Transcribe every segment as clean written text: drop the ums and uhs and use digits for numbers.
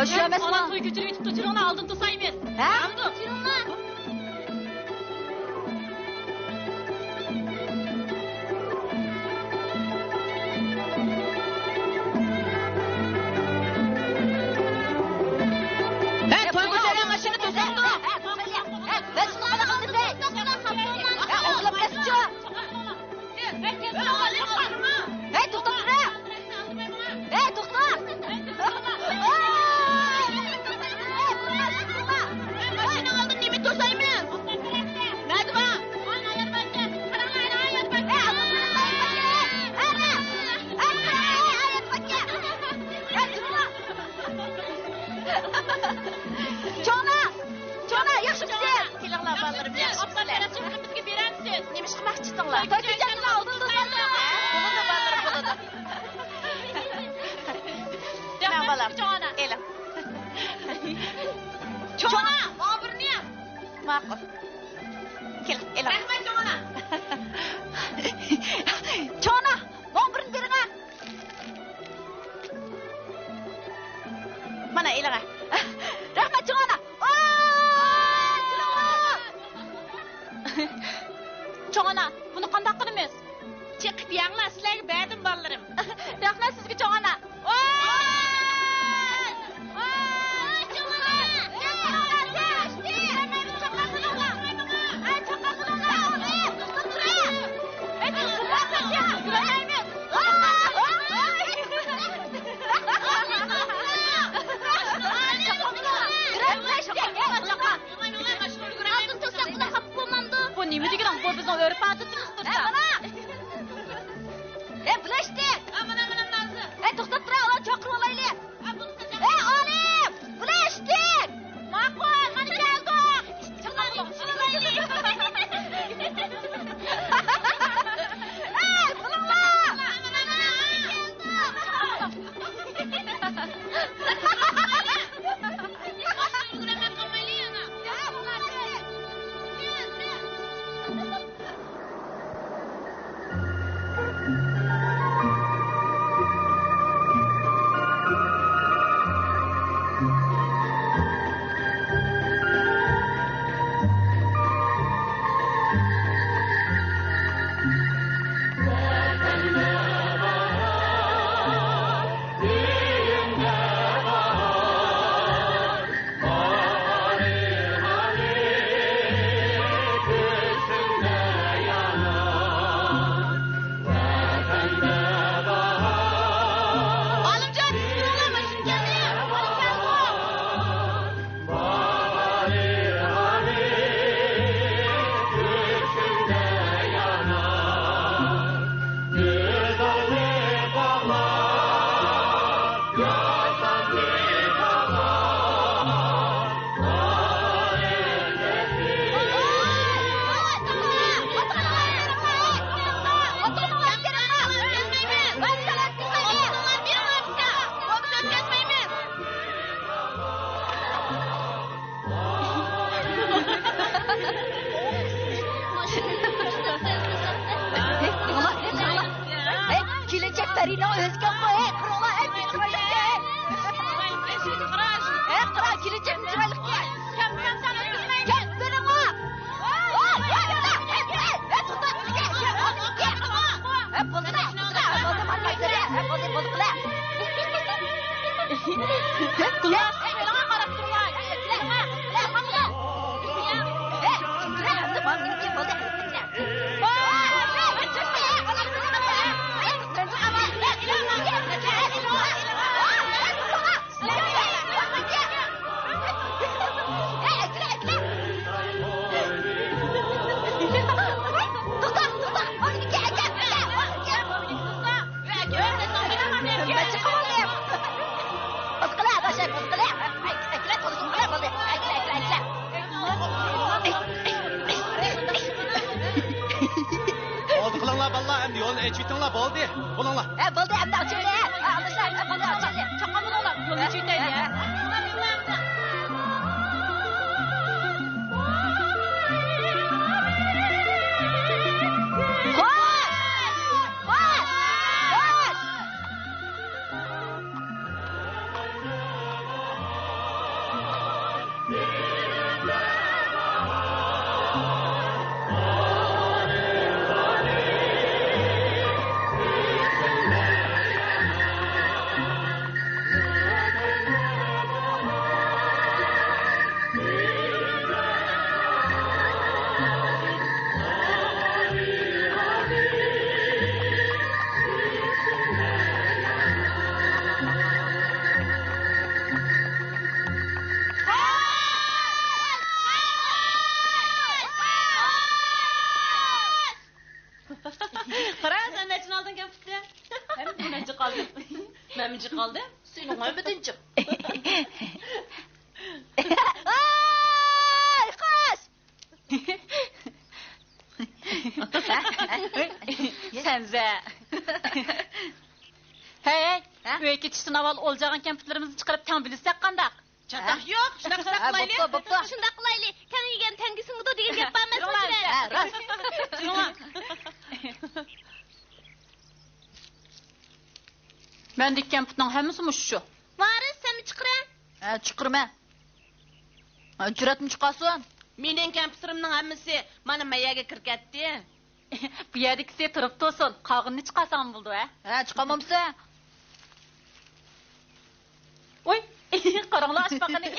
Şu emasmi? Ona to'y ko'chirib yetibdi, jironi oldin to'saymiz. Ha? Jironlar. To'y ko'chirgan mashina to'saydi. Biz nima qildik? O'g'lim eschi. To'xta tura. To'xta. Mashina oldin nima to'saymiz? Nadva. Jona, yaxshimisiz? Kelinglar bolalarım, yaxshimisizlar? Bizga berasiz. Nima qilmoqchisizlar? To'y ko'chirgan oldin to'saydi. Bo'ladi, bolalar, bo'ladi. Nima bolam? Jona. Elim. Jona, Bobirni ham. Ma'qul. Kel, elim. Rahmat Jona. Jona, Bobirni bering. Mana eling. Rahmat Jona. Jona, buni qanday qilamiz? Chiqib yanglar, sizlarga berdim bolalarim. Rahmat sizga Jona. Bu nima degan? Bu bizning o'rib patitimiz tursa. Plastik. Mana nazı. To'xtab tura, ular chaqirib olaylik. Olim! Plastik! Ma'qul, mana keldik. Chaqirib Karina o'zgan qo'y. Qirollar aytib chiroylikka. Qira kelajak chiroylikka. Kamdan san o'tkazmaydi. Kel, beringmi? Bo'ldi. Bo'linglar. Bo'ldi, endi ochinglar. Alishlar, bo'ldi, ochinglar. Chaqqa bo'linglar. Yo'lni chaytaylik. Memci kaldı. Senin ömrüdüncüm. Ay, kaç! Senze. Hey, öyle geçişten avval olacağın kempitlerimizi çıkarıp tam bilsek kandak. Çatak yok. Şuna saklaylı. Şundak Qılaylı, kan yegen tengisini de degan gap emas Ha, rast. Şuna. Ben dik kempitning hammasi şu. Varis, sen mi çıqıran? Ha, çıkırma. Ha, cüretmi çıkasın? Menin kempirimning hammasi mana mayaga kirkatdi. Bu yerdikisi turib to'sin. Qog'inni chiqasan bo'ldi, ha? Ha, chiqamamsa. Oy, qaranglar ashpaqani.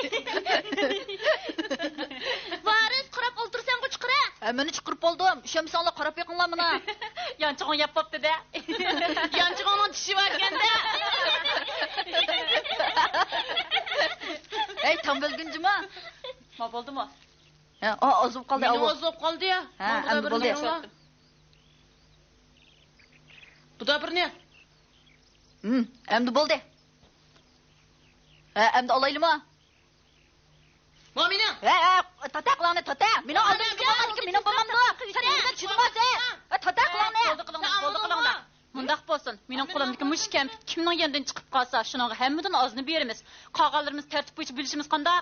Varis, qarab o'ltirsan bu chiqira. Ha, meni chiqirib oldim. Ishonmasanglar qarab yiqinglar mana. Yanchig'ing yap bo'pti-da. Yanchig'ingning tishi bor ekanda. Hey, tam bo'lgunjimi? Ma bo'ldimi? Ha, ozib qoldi. Mening ozib qoldi ya. Ha, endi bo'ldi. Bu da bir ne? Endi bo'ldi. Ha, endi olaylikmi? Bu mening. Ha, tataqlarni tata. Meni oldimga bo'lmadiki, meni bo'lmamdi. Sen nega tushunmaysan? Ha, tataqlarni. Bo'ldi qilinglar. Mundaq bo'lsin. Mening qo'limdagi mush kamp kimning yandan chiqib qolsa, shuningga hammadan ozini beramiz. Qolganlarimiz tartib bo'yicha bilishimiz qanday?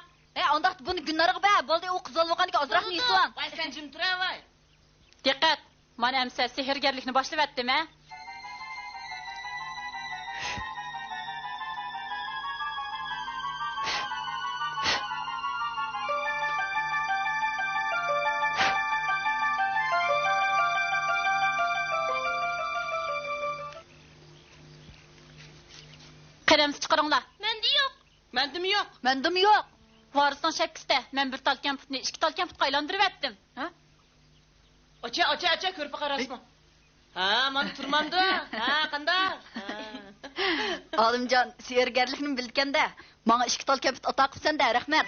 Ondaq buni Gulnariga ba, bo'ldi u qiz olganga ozroq neysan. Voy sen jim tura voy. Diqqat. Mana amsa sehrgarlikni boshlayaptim, ha? Qadamsiz chiqaringlar. Menda yo'q. Mendimi yo'q. Mendim yo'q. Varisdan shakkisda. Men bir tal kampitni, ikki tal kampitga aylantirib etdim. Ha? Ocha, ko'rpa qarasmi? Ha, mana turmamdi. Ha, qanday? Olimjon, sehrgarlikni bilganda, menga ikki tal kampit ato qilsan-da, rahmat.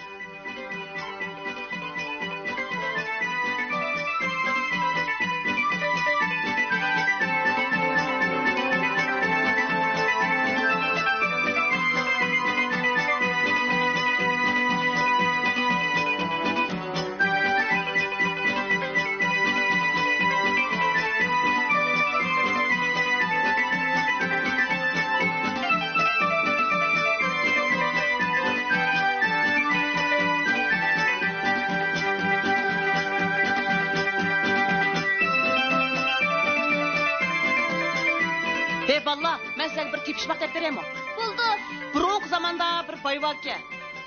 Valla, ben size bir tepişmek dep bereyim o. Buldu. Biroq zamanda bir boy var ki,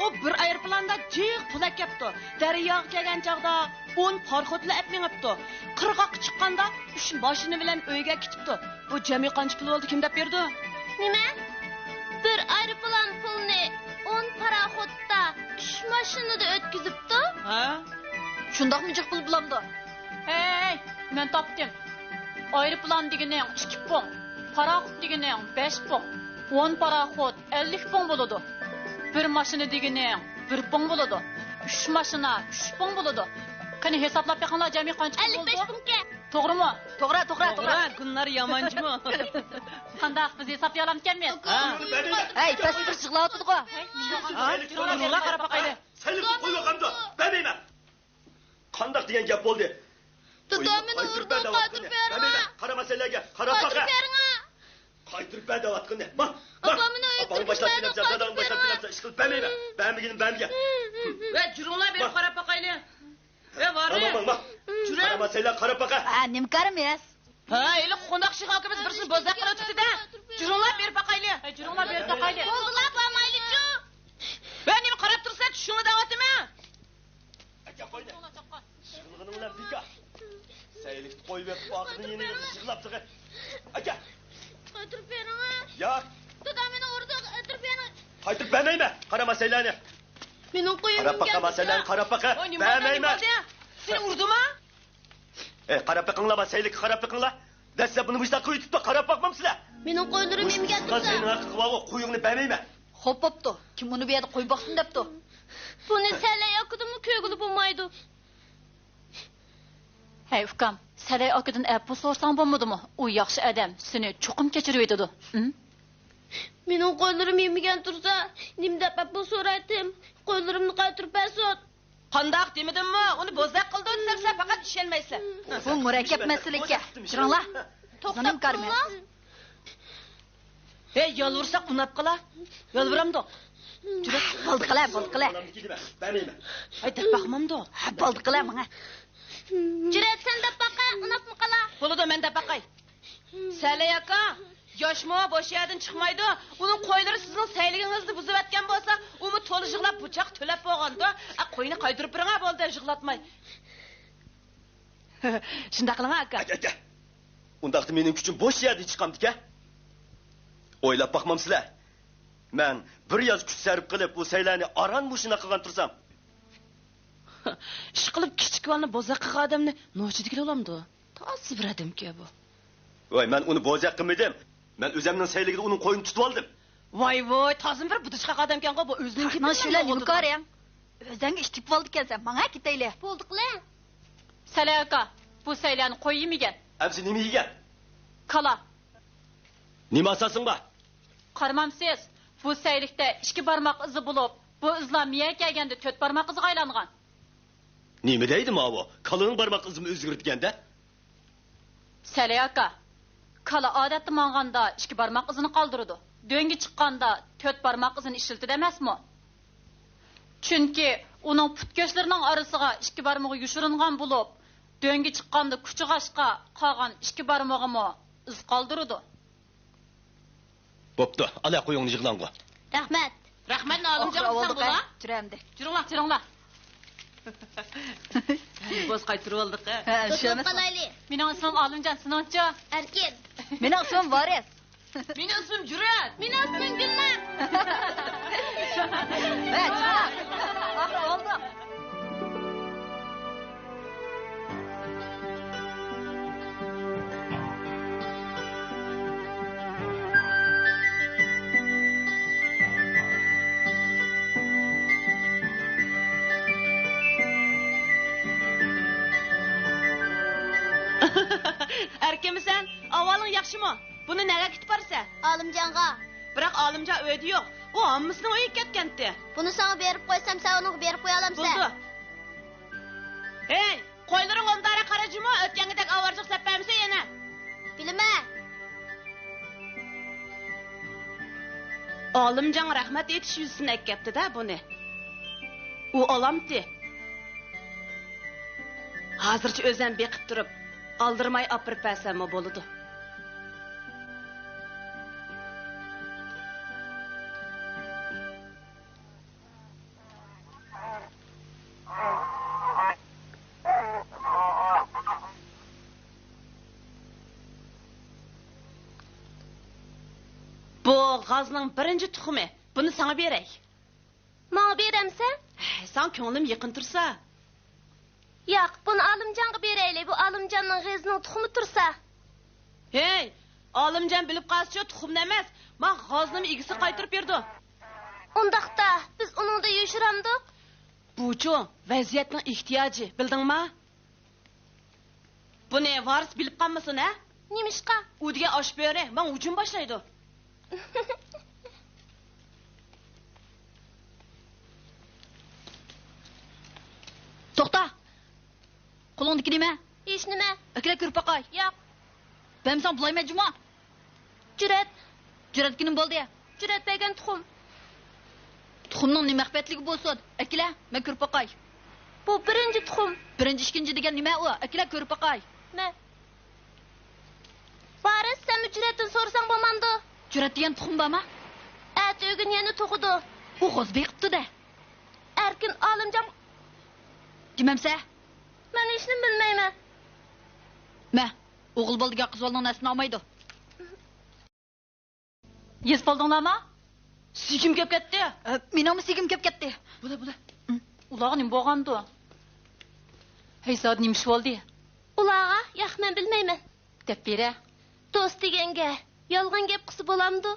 o bir aeroplanda cık pulak yaptı. Deryaga kelgan çağda 10 parxotla et minipti. Qirg'oq chiqqanda 3 mashina bilan uyga ketibdi. Bu jami qancha pul oldu, kim deb berdi? Nima? Bir aeroplan pulni 10 paraxotda 3 mashinada o'tkazibdi. Ha? Shundoqmi jiq pul bulamdi? Hey, men topdim. Aeroplan deganing 2 pon. Paraxot deganing 5 pon. 10 paraxot 50 pon bo'ladi. Bir mashina deganing 1 pon bo'ladi. 3 mashina 3 pon bo'ladi. Qani hisoblab beqinglar jami qancha pul bo'ldi? 55 punga. To'g'rimi? To'g'ri. To'g'ri, kunlar yamanchimi? Qandaq biz hisoblay olamiz-kanmiz? Ha? Hey, past bir yig'layotdi-ku. To'g'ri qarab baqaydi. Seni qo'ymagandı. Bermeyme. Qandaq degan gap bo'ldi. Tutamini urdi, qaytirib berma. Qara masalaga, qara Qaytirib baqa. berma. Qaytirib ber deyotganda. Bak. Apamni Apamni boshlab kelibsan, dadamni boshlab kelibsan. Ish qilib bermeyme. Bermigin bermga. Ve jurunglar berib qarab baqayli. Var. Bak. Qara masala, qara baqa. Ha, nimkarim emas. Ha, eli qo'ndoq shiqoqimiz birsini bo'zaq qilib o'tibdi-da. Jurunglar berib baqayli. Jurunglar berib taqayli. Bo'ldilar, bo'lmaydi-ku. Ben nima qarab tursa, tushingni davatimi? Aka qo'ydi. Shig'lig'ini bilan bika. Saylikni qo'yib berib vaqtini yeniga yig'lab sig'i. Aka. Qaytirib berma. Yo'q. Tutamini urdi, qaytirib berma. Qaytirib bermeyme. Qara masalani. Mening qo'yim. Qara baqa masalani, qara baqa. O nima Bermeyme. bo'ldi? Seni urdimi? Qarab beqinglar, saylik qarab beqinglar. Dastlab buni bushda qo'yibdi, qarab boqmamsizlar. Mening qo'ylarim menga Qan tursa. seni haqq qilib qo'yingni bermeyme. Xo'p bo'pti. Kim uni bu yerda qo'yib boqsin debdi. Buni salay okudimi, ko'gili bo'lmaydi. Hey ukam, salay akadan apple so'rsang bo'lmadimi? U yaxshi odam, seni cho'qim kechirib etadi. Mening qo'ylarim yemagan tursa, nima deb bu so'raydim? Qo'ylarimni qaytirib bersin. Qandaq demedimmi? Uni bo'zaq qildi desam, sen faqat ishelmaysan. Bu murakkab masalaga. Turinglar. To'xtab qarmang. Hey, yolvursa unab qala. Yolvuramdi. Jurat, bo'ldi qila. Bermeyman. Aytib baqmamdi. Ha, bo'ldi qila menga. Jurat, sen deb baqa, unapmi qala? Bo'ladi, men deb baqay. Salay aka, yoshmo bo'sh yerdan chiqmaydi. Uning qo'ylari sizning sayligingizni buzib atgan bo'lsa, uni to'li yig'lab buchoq to'lab bo'lganda, qo'yni qaytirib biringa bo'ldi, yig'latmay. Shunda qiling aka. Aka. Undaqda mening kuchim bo'sh yerda chiqamdi-ka? O'ylab baqmamsizlar. Men bir yoz kuch sarf qilib, bu saylarni aran mushina qilgan tursam. Ish qilib kichiklarni bo'zaq qilgan odamni nochidiga olamdi. To'si bir odamki bu. Voy, men uni bo'zaq qilmadim. Men o'zimning sayligida uning qo'yini tutib oldim. Voy, tozim bir budishqa odamkan bu o'zining Mana shular nima ko'ring? O'zingga ish tepib oldi ekansan. Menga ketayli. Bo'ldiqla. Salay aka, bu saylarni qo'y yemagan. Hamsi nima yegan? Kala. Nima asasing bor? Qarmamsiz. Bu saylikda 2 barmoq izi bo'lib, bu izlar miya kelganda 4 barmoq iziga aylangan. Nima deydi bu? Qalin barmoq izimni o'zgartganda? Salay aka, kala odatda manganda 2 barmoq izini qoldiradi. Döngi chiqqanda 4 barmoq izini ishiltidi emasmi? Chunki uning put ko'shlarining orasiga 2 barmog'i yushiringan bo'lib, döngi chiqqanda kuchi g'ashqa qolgan 2 barmog'imi iz qoldiradi. Bo'pti, ala qo'yingni yig'lang'a. Rahmat. Rahmat, olimjon sen bo'la. Juramdi. Juringlar. Bo'z qaytirib oldik. To'xtab qolayli. Mening ismim Olimjon, sinonchi. Erkin. Mening ismim Varis. Mening ismim Jurat. Mening ismim Gulnor. Oxir oldu. Erkemisan, avaling yaxshimi? Buni nega ketib borsa? Olimjonga. Biroq olimjon uyda yo'q. U hammasining uyiga ketgandi. Buni sana berib qo'ysam, sen uni berib qo'ya olamsan. Bo'ldi. Hey, qo'ylaring ondara qarajimi? O'tgandek avarchiq sapamsa yana. Bilma. Olimjon rahmat etish yuzini aytibdi-da buni. U olamdi. Hozircha o'zim beqib turib, aldırmay apırıp bəsəmə boludu. Bu gazның birinci tuxumu. Bunu sana berək. Mənə verəmsən? Sən könglim yıqın tursa. Yo'q, buni Olimjonga beraylik. Bu Olimjonning g'ezining tuxumi tursa. Hey, Olimjon bilib qolsa tuxumni emas, men g'ozning igisi qaytirib berdi. Undaqda biz uningda yushiramdik. Bu-chu vaziyatning ehtiyoji, bildingmi? Buni varis bilib qolmasin, ha? Nimishqa? Udiga osh beri, men hujum boshlaydi. To'xta. Qo'lingdagi nima? Hech nima. Akla ko'rpaqay. Yo'q. Bamsan bulayma juma. Jurat kunim bo'ldi. Jurat bergan tuxum. Tuxumning nima xifatligi bo'lsin? Akla, men ko'rpaqay. Bu birinchi tuxum. Birinchi, ikkinchi degan nima u? Akla ko'rpaqay. Men. Varis, sen Juratdan so'rasang bo'lmamdi. Jurat degan tuxum bormi? O'g'in yana tug'di. U g'ozbek qipti-da. Erkin Olimjon. Kimamsa? Men hech nima bilmayman. Ma, o'g'il bo'ldigan qiz bo'lgan narsani olmaydi. Yes bo'ldinglarmi? Sigim kelib ketdi. Mening sigim kelib ketdi. Bula. Ular nima bo'lgandi? Hey, soat nima ish bo'ldi? Ularga yo'q, men bilmayman. Deb bera. Do'st deganga yolg'on gap qilsa bo'lamdi.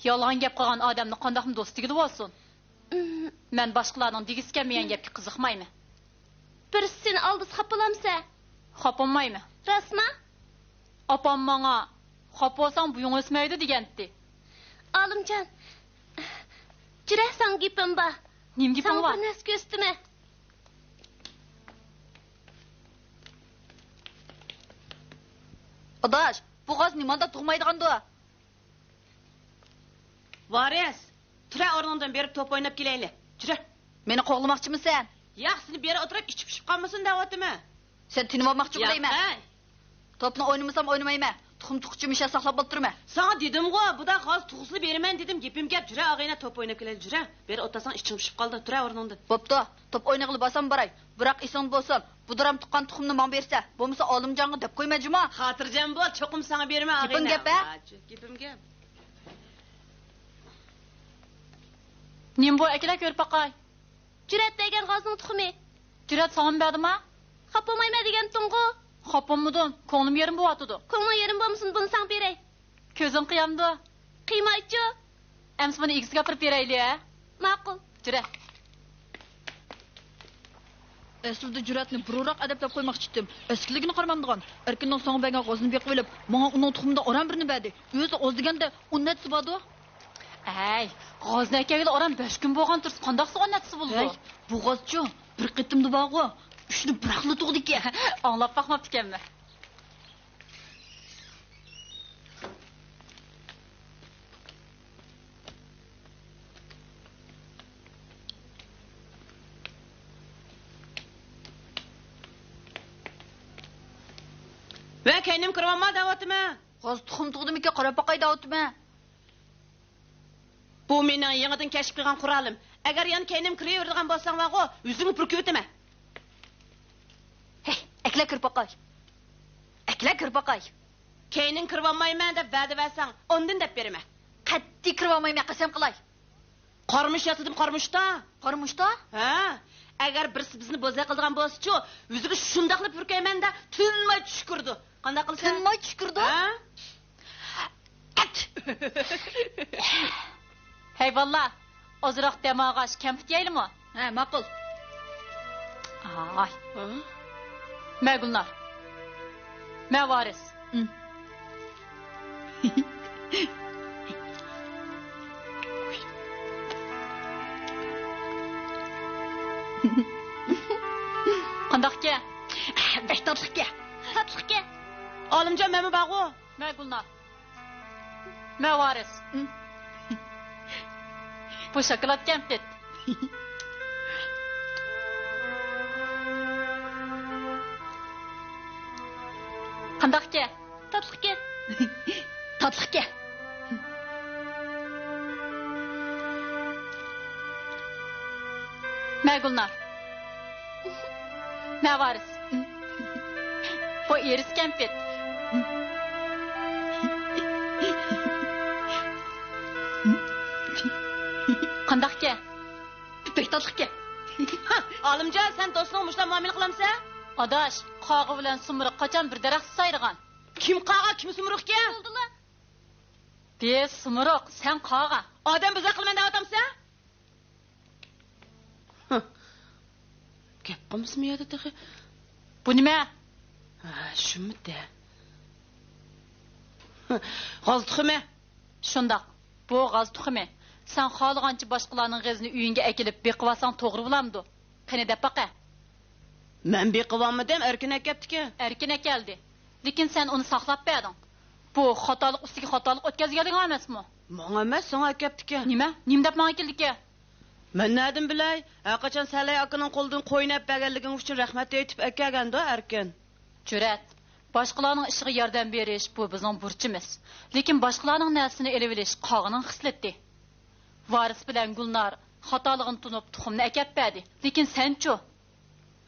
Yolg'on gap qilgan odamni qandoqmi do'stligi bo'lsin? Men boshqalarning degisi kelmagan gapga qiziqmayman. Bir sen oldis xapolamsa? Xapolmayman. Rasma? Opam menga xaposan buyung o'smaydi deganti. Olimjon. Jira san gipim ba. Nim gipim San var? bir nas göstime. Adaş, bu gaz nimanda tugmaydigandı. Varis, tura o'rningdan berib top o'ynab kelayli. Jira. Meni qo'g'lamoqchimisan? Yo'q, seni beri o'tirib ichib pishib qolmasin deyaptimi? Sen tinib olmoqchi bo'layman. Yo'q, Topni o'ynamasam o'ynamayman. Tuxum tuqchi misha saqlab o'tirma. sana dedim-ku, bu da hozir tug'usli beraman dedim. Gapim gap, jira og'ayna top o'ynab kelayli. Jira. Beri o'tasan iching pishib qoldi. Tura o'rningdan. Bo'pti, top o'ynag'ili bosam boray. Biroq eson bo'lsin, bu daram tuqqan tuxumni men bersa, bo'lmasa Olimjonga deb qo'yma juma. Xotirjam bo'l, cho'qim sana berma og'ayna. Gapim gap, a? Gapim gap. Nim bu akila ko'rib baqay. Jurat degan g'ozning tuxumi. Jurat sog'im berdimi? Xapamayma degan tungu. Xopimmidim, ko'nglim yerim bo'yotdi. Ko'ngling yerim bo'lmasin, buni sang beray. Ko'zim qiyamdi. Qiymaychi. Ems buni igisiga qirib berayli, a? Ma'qul. Jira. Aslida Juratni biroq adabtab qo'ymoqchi edim. Eskiligini qaramamdigan. Erkinning so'ng bergan g'ozni beqib olib, menga uning tuxumida oram birini berdi. O'zi o'z deganda unnatsi bordi. Ay, g'ozni akaga oram 5 kun bo'lgan tursa, qandoqsa unnatsi bo'ldi. Bu g'ozchi bir qitimdi bog'u. Shuni biraqli tug'diki. Anglab baxmabdi ekanmi? Va kaynim kirmama deyaptimi? G'oz tuxum tug'dimiki qarab baqay deyaptimi? Bu mening yangidan kashf qilgan quralim. Agar yana kaynim kiraveradigan bo'lsang vaqo, o'zingni purkib o'tama. Hey, akla kirib baqay. Akla kirib baqay. Kaynim kirolmayman deb va'da bersang, ondan deb berma. Qattiq kirib olmayman, qasam qilay. Qarmush yotidim qarmushda. Qarmushda? Ha? Agar birisi bizni bo'za qilgan bo'lsa-chi, o'ziga shundaqli purkaymanda tinmay tushkurdi. Qanday qilsa? Tinmay tushkurdi? Ha? At. Hey valla, ozroq damog'ash kampit yeylimi? Ha, ma'qul. Ay. Ma'qullar. Ma'varis. Qandaqka? Beshtorlikka. Tatliqqa. Olimjon men baqo. Ma'qullar. Ma'varis. Bu shokolad kampit. Qandaqka? Tatliqqa. Tatliqqa. Ma'qullar. Ma'varis. Bu eris kampit. Qandaqka? Bektatliqqa. Olimjon, sen do'sting mushlar muomala qilamsan? Adash, qog'i bilan sumriq qachon bir daraxt sayrigan. Kim qaga, kim sumruqqa? Bo'ldilar. De sumriq, sen qog'a. Odam biza qilman deb atamsan? Gap qilmasmi yo'da taxi? Bu nima? Ha, shumida. G'oz tuxumi. Shundoq. Bu g'oz tuxumi. Sen xohlagancha boshqalarning g'ezini uyingga akilib beqib olsang to'g'ri bo'lamdi. Qani deb baqa. Men beqivommidim, erkin akaptiki. Erkin akeldi. Lekin sen uni saqlab berding. Bu xatolik ustiga xatolik o'tkazganliging emasmi? Menga emas, senga akaptiki. Nima? Nim deb menga keldiki? Men nadim bilay, qachon Salay akaning qo'lidan qo'ynab berganliging uchun rahmat aytib akaganda erkin. Jurat, boshqalarning ishiga yordam berish bu bizning burchimiz. Lekin boshqalarning narsasini elib olish qog'ining xislati. Varis bilan Gulnar xatoligini tunib tuxumni akab berdi. Lekin sen-chu?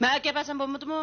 Men akapasam bo'lmadimi?